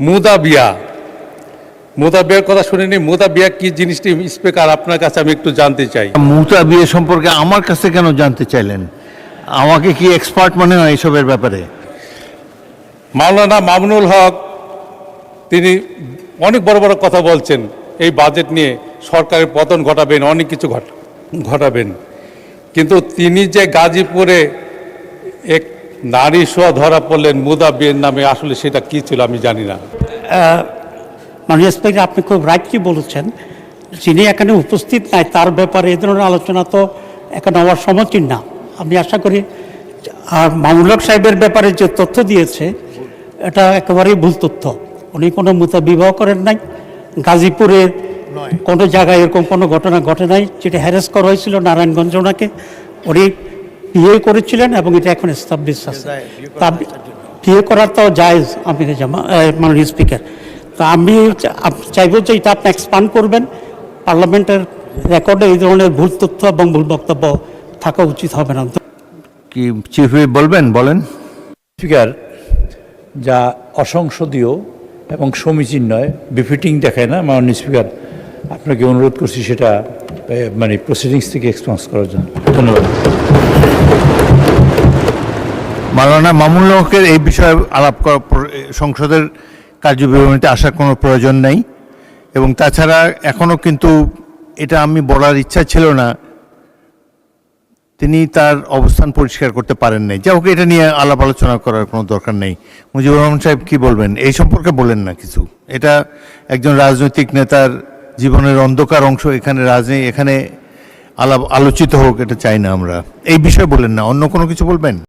মুদাবিয়া মুদাবিয়ার কথা শুনিনি। মুদাবিয়া কি জিনিসটি স্পিকার আপনার কাছে আমি একটু জানতে চাই। মুতা বিয়ে সম্পর্কে আমার কাছে কেন জানতে চাইলেন? আমাকে কি এক্সপার্ট মনে হয় এসবের ব্যাপারে? মাওলানা মামুনুল হক তিনি অনেক বড় বড় কথা বলছেন এই বাজেট নিয়ে, সরকারের পতন ঘটাবেন, অনেক কিছু ঘটাবেন, কিন্তু তিনি যে গাজীপুরে এক নারী শোয়া ধরা পড়লেন মুদাবিয়ার নামে, আসলে সেটা কি ছিল আমি জানি না। মাননীয় স্পিকার, আপনি খুব রাইটলি বলেছেন, যিনি এখানে উপস্থিত নাই তার ব্যাপারে এ ধরনের আলোচনা তো এখানে হওয়ার সমীচীন না। আমি আশা করি আর মামুনুল হক সাহেবের ব্যাপারে যে তথ্য দিয়েছে এটা একেবারেই ভুল তথ্য। উনি কোনো বিবাহ করেন নাই, গাজীপুরের কোনো জায়গায় এরকম কোনো ঘটনা ঘটে নাই। যেটা হ্যারেস করা হয়েছিল নারায়ণগঞ্জে, ওনাকে উনি বিয়ে করেছিলেন এবং এটা এখন এস্টাবলিশ আছে। তা বিয়ে করার তো জায়েজ আমিরে জামা মাননীয় স্পিকার। তো আমি চাইব যে এটা আপনি এক্সপান্ড করবেন। পার্লামেন্টের রেকর্ডে এই ধরনের ভুল তথ্য এবং ভুল বক্তব্য থাকা উচিত হবে না। কি চিফ হুইপ বলবেন? বলেন। স্পিকার, যা অসংসদীয় এবং সমীচীন নয়, বিফিটিং দেখায় না। মাননীয় স্পিকার, আপনাকে অনুরোধ করছি সেটা মানে প্রসিডিংস থেকে এক্সপান্স করার জন্য। ধন্যবাদ। মাওলানা মামুনুল হকের এই বিষয়ে আলাপ করা সংসদের কার্যবিবরণীতে আসার কোনো প্রয়োজন নেই, এবং তাছাড়া এখনও কিন্তু এটা আমি বলার ইচ্ছা ছিল না, তিনি তার অবস্থান পরিষ্কার করতে পারেন নাই। যা হোক, এটা নিয়ে আলাপ আলোচনা করার কোনো দরকার নেই। মুজিবুর রহমান সাহেব কি বলবেন এই সম্পর্কে? বলেন না কিছু। এটা একজন রাজনৈতিক নেতার জীবনের অন্ধকার অংশ, এখানে এখানে আলোচিত হোক এটা চাই না আমরা। এই বিষয়ে বলেন না, অন্য কোনো কিছু বলবেন?